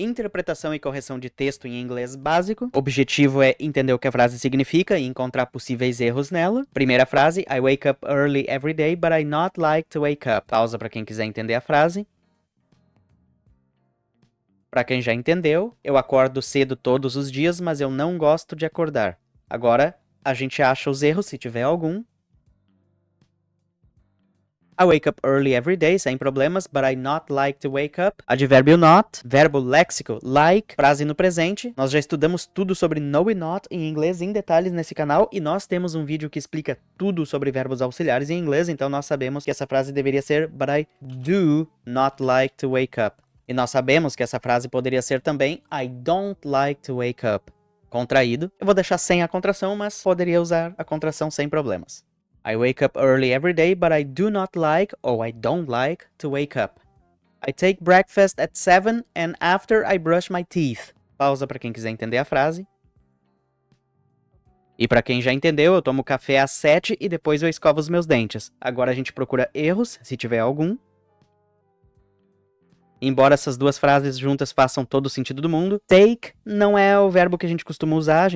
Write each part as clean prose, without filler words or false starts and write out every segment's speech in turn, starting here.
Interpretação e correção de texto em inglês básico. O objetivo é entender o que a frase significa e encontrar possíveis erros nela. Primeira frase, I wake up early every day, but I not like to wake up. Pausa para quem quiser entender a frase. Para quem já entendeu, eu acordo cedo todos os dias, mas eu não gosto de acordar. Agora, a gente acha os erros, se tiver algum. I wake up early every day, sem problemas, but I not like to wake up. Advérbio not, verbo léxico like, frase no presente. Nós já estudamos tudo sobre no e not em inglês em detalhes nesse canal e nós temos um vídeo que explica tudo sobre verbos auxiliares em inglês, então nós sabemos que essa frase deveria ser but I do not like to wake up. E nós sabemos que essa frase poderia ser também I don't like to wake up. Contraído. Eu vou deixar sem a contração, mas poderia usar a contração sem problemas. I wake up early every day, but I do not like, or I don't like, to wake up. I take breakfast at 7 and after I brush my teeth. Pausa para quem quiser entender a frase. E para quem já entendeu, eu tomo café às 7 e depois eu escovo os meus dentes. Agora a gente procura erros, se tiver algum. Embora essas duas frases juntas façam todo o sentido do mundo, take não é o verbo que a gente costuma usar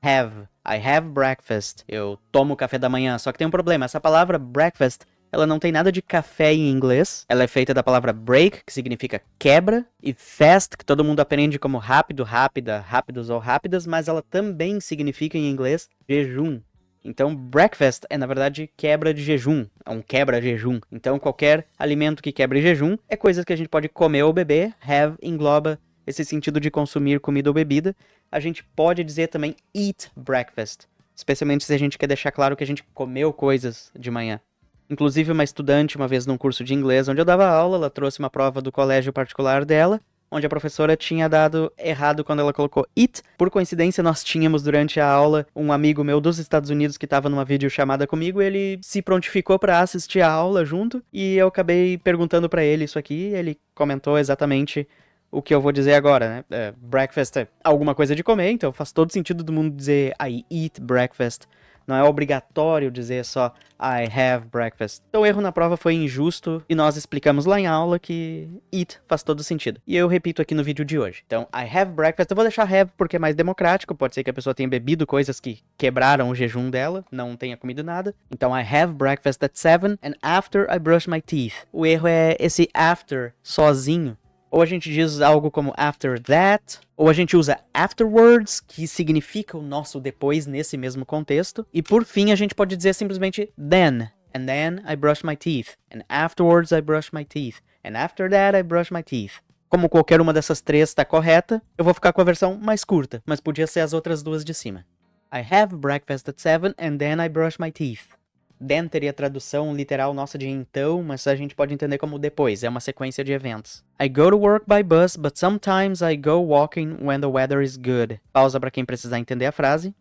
have. I have breakfast. Eu tomo café da manhã, só que tem um problema, essa palavra breakfast, ela não tem nada de café em inglês. Ela é feita da palavra break, que significa quebra, e fast, que todo mundo aprende como rápido, rápida, rápidos ou rápidas, mas ela também significa em inglês jejum. Então, breakfast é, na verdade, quebra de jejum. É um quebra-jejum. Então, qualquer alimento que quebre jejum é coisa que a gente pode comer ou beber. Have engloba esse sentido de consumir comida ou bebida. A gente pode dizer também eat breakfast. Especialmente se a gente quer deixar claro que a gente comeu coisas de manhã. Inclusive, uma estudante, uma vez num curso de inglês onde eu dava aula, ela trouxe uma prova do colégio particular dela, onde a professora tinha dado errado quando ela colocou it. Por coincidência, nós tínhamos durante a aula um amigo meu dos Estados Unidos que estava numa videochamada comigo, ele se prontificou para assistir a aula junto, e eu acabei perguntando para ele isso aqui, ele comentou exatamente o que eu vou dizer agora, né? Breakfast é alguma coisa de comer, então faz todo sentido do mundo dizer I eat breakfast. Não é obrigatório dizer só I have breakfast. Então o erro na prova foi injusto e nós explicamos lá em aula que it faz todo sentido. E eu repito aqui no vídeo de hoje. Então, I have breakfast, eu vou deixar have porque é mais democrático, pode ser que a pessoa tenha bebido coisas que quebraram o jejum dela, não tenha comido nada. Então, I have breakfast at 7 and after I brush my teeth. O erro é esse after sozinho. Ou a gente diz algo como after that, ou a gente usa afterwards, que significa o nosso depois nesse mesmo contexto. E por fim, a gente pode dizer simplesmente then. And then I brush my teeth. And afterwards I brush my teeth. And after that I brush my teeth. Como qualquer uma dessas três está correta, eu vou ficar com a versão mais curta, mas podia ser as outras duas de cima. I have breakfast at 7 and then I brush my teeth. Then teria a tradução literal nossa de então, mas a gente pode entender como depois, é uma sequência de eventos. I go to work by bus, but sometimes I go walking when the weather is good. Pausa para quem precisar entender a frase.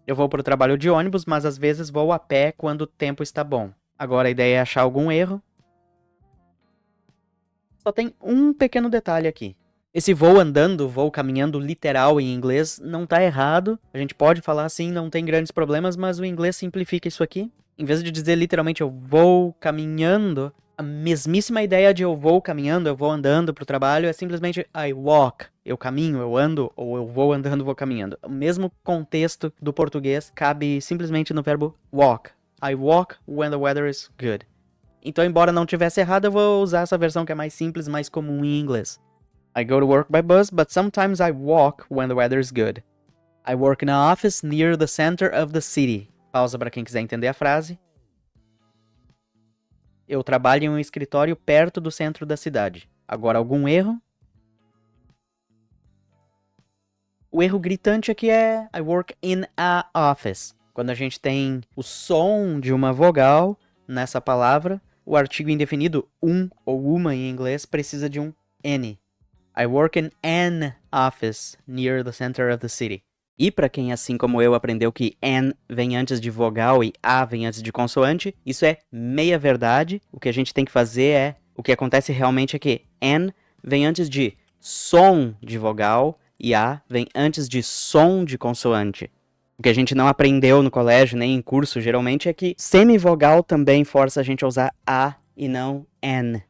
Eu vou para o trabalho de ônibus, mas às vezes vou a pé quando o tempo está bom. Agora a ideia é achar algum erro. Só tem um pequeno detalhe aqui. Esse vou andando, vou caminhando literal em inglês não tá errado. A gente pode falar assim, não tem grandes problemas, mas o inglês simplifica isso aqui. Em vez de dizer literalmente eu vou caminhando, a mesmíssima ideia de eu vou caminhando, eu vou andando pro trabalho é simplesmente I walk. Eu caminho, eu ando, ou eu vou andando, vou caminhando. O mesmo contexto do português cabe simplesmente no verbo walk. I walk when the weather is good. Então, embora não tivesse errado, eu vou usar essa versão que é mais simples, mais comum em inglês. I go to work by bus, but sometimes I walk when the weather is good. I work in an office near the center of the city. Pausa para quem quiser entender a frase. Eu trabalho em um escritório perto do centro da cidade. Agora, algum erro? O erro gritante aqui é I work in a office. Quando a gente tem o som de uma vogal nessa palavra, o artigo indefinido um ou uma em inglês precisa de um N. I work in an office near the center of the city. E para quem, assim como eu, aprendeu que an vem antes de vogal e a vem antes de consoante, isso é meia verdade. O que a gente tem que fazer é... O que acontece realmente é que an vem antes de som de vogal e a vem antes de som de consoante. O que a gente não aprendeu no colégio, nem em curso, geralmente, é que semivogal também força a gente a usar a e não an.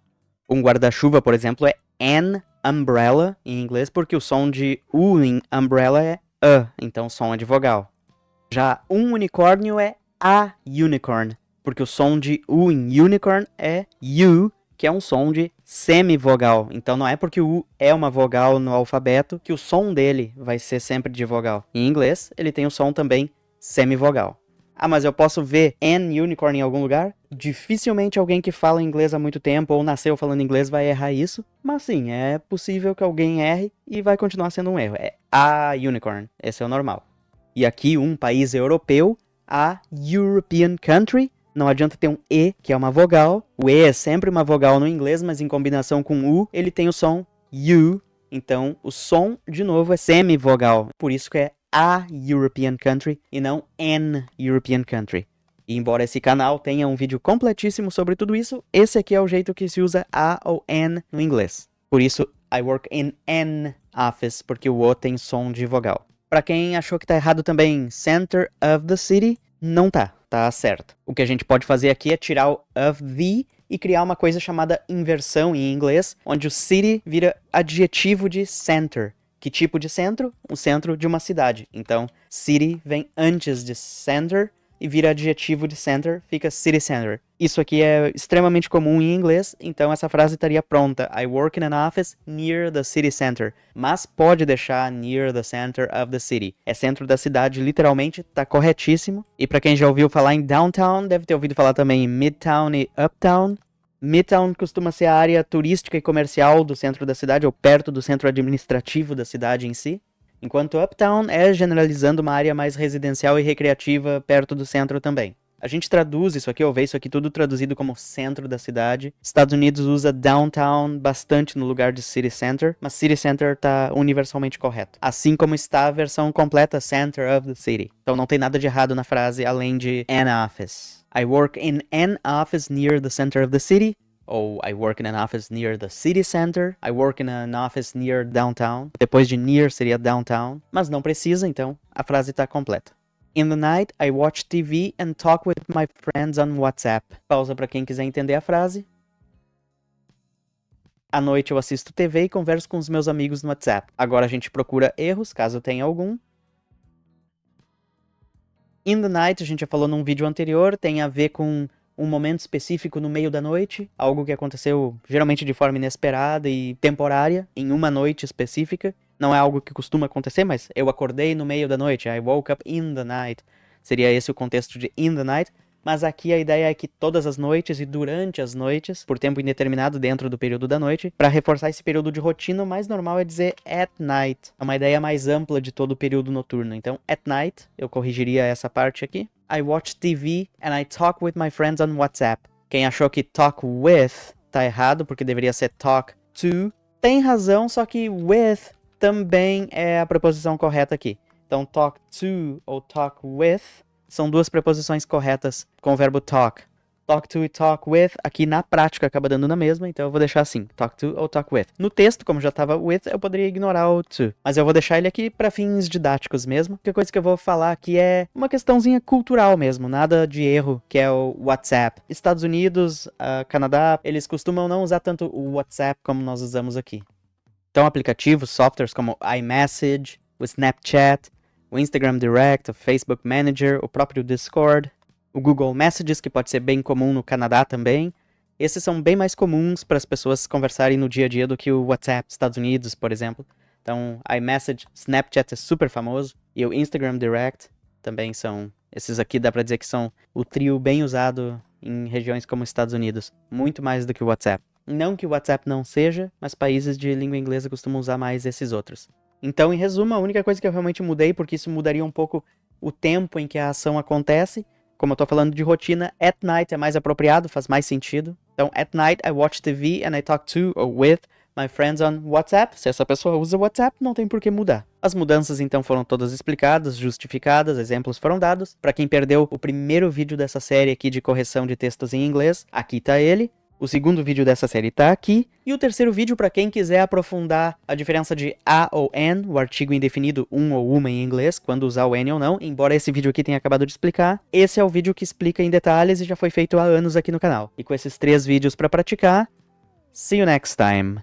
Um guarda-chuva, por exemplo, é an umbrella em inglês, porque o som de U em umbrella é a, então o som é de vogal. Já um unicórnio é a unicorn, porque o som de U em unicorn é U, que é um som de semivogal. Então não é porque o U é uma vogal no alfabeto que o som dele vai ser sempre de vogal. Em inglês, ele tem o som também semivogal. Ah, mas eu posso ver an unicorn em algum lugar? Dificilmente alguém que fala inglês há muito tempo ou nasceu falando inglês vai errar isso. Mas sim, é possível que alguém erre e vai continuar sendo um erro. É a unicorn. Esse é o normal. E aqui, um país europeu, a European country. Não adianta ter um E, que é uma vogal. O E é sempre uma vogal no inglês, mas em combinação com U, ele tem o som U. Então, o som, de novo, é semivogal. Por isso que é a European country e não an European country. E embora esse canal tenha um vídeo completíssimo sobre tudo isso, esse aqui é o jeito que se usa a ou an no inglês. Por isso, I work in an office, porque o O tem som de vogal. Pra quem achou que tá errado também, center of the city, não tá certo. O que a gente pode fazer aqui é tirar o of the e criar uma coisa chamada inversão em inglês, onde o city vira adjetivo de center. Que tipo de centro? Um centro de uma cidade. Então, city vem antes de center e vira adjetivo de center, fica city center. Isso aqui é extremamente comum em inglês, então essa frase estaria pronta. I work in an office near the city center. Mas pode deixar near the center of the city. É centro da cidade, literalmente, tá corretíssimo. E pra quem já ouviu falar em downtown, deve ter ouvido falar também em midtown e uptown. Midtown costuma ser a área turística e comercial do centro da cidade, ou perto do centro administrativo da cidade em si, enquanto Uptown é, generalizando, uma área mais residencial e recreativa perto do centro também. A gente traduz isso aqui, ou vê isso aqui tudo traduzido como centro da cidade. Estados Unidos usa downtown bastante no lugar de city center, mas city center está universalmente correto. Assim como está a versão completa center of the city. Então não tem nada de errado na frase, além de an office. I work in an office near the center of the city. Ou I work in an office near the city center. I work in an office near downtown. Depois de near seria downtown. Mas não precisa, então a frase está completa. In the night, I watch TV and talk with my friends on WhatsApp. Pausa para quem quiser entender a frase. À noite eu assisto TV e converso com os meus amigos no WhatsApp. Agora a gente procura erros, caso tenha algum. In the night, a gente já falou num vídeo anterior, tem a ver com um momento específico no meio da noite, algo que aconteceu geralmente de forma inesperada e temporária, em uma noite específica. Não é algo que costuma acontecer, mas eu acordei no meio da noite, I woke up in the night. Seria esse o contexto de in the night. Mas aqui a ideia é que todas as noites e durante as noites, por tempo indeterminado dentro do período da noite, para reforçar esse período de rotina, o mais normal é dizer at night. É uma ideia mais ampla de todo o período noturno. Então, at night, eu corrigiria essa parte aqui. I watch TV and I talk with my friends on WhatsApp. Quem achou que talk with tá errado, porque deveria ser talk to, tem razão, só que with também é a preposição correta aqui. Então, talk to ou talk with são duas preposições corretas com o verbo talk. Talk to e talk with, aqui na prática acaba dando na mesma, então eu vou deixar assim, talk to ou talk with. No texto, como já estava with, eu poderia ignorar o to, mas eu vou deixar ele aqui para fins didáticos mesmo. A coisa que eu vou falar aqui é uma questãozinha cultural mesmo, nada de erro, que é o WhatsApp. Estados Unidos, Canadá, eles costumam não usar tanto o WhatsApp como nós usamos aqui. Então aplicativos, softwares como iMessage, o Snapchat, o Instagram Direct, o Facebook Manager, o próprio Discord, o Google Messages, que pode ser bem comum no Canadá também. Esses são bem mais comuns para as pessoas conversarem no dia a dia do que o WhatsApp, Estados Unidos, por exemplo. Então, iMessage, Snapchat é super famoso, e o Instagram Direct também são... Esses aqui dá para dizer que são o trio bem usado em regiões como Estados Unidos, muito mais do que o WhatsApp. Não que o WhatsApp não seja, mas países de língua inglesa costumam usar mais esses outros. Então, em resumo, a única coisa que eu realmente mudei, porque isso mudaria um pouco o tempo em que a ação acontece. Como eu tô falando de rotina, at night é mais apropriado, faz mais sentido. Então, at night I watch TV and I talk to or with my friends on WhatsApp. Se essa pessoa usa WhatsApp, não tem por que mudar. As mudanças, então, foram todas explicadas, justificadas, exemplos foram dados. Para quem perdeu o primeiro vídeo dessa série aqui de correção de textos em inglês, aqui tá ele. O segundo vídeo dessa série tá aqui. E o terceiro vídeo para quem quiser aprofundar a diferença de a ou an, o artigo indefinido um ou uma em inglês, quando usar o an ou não, embora esse vídeo aqui tenha acabado de explicar. Esse é o vídeo que explica em detalhes e já foi feito há anos aqui no canal. E com esses 3 vídeos para praticar, See you next time.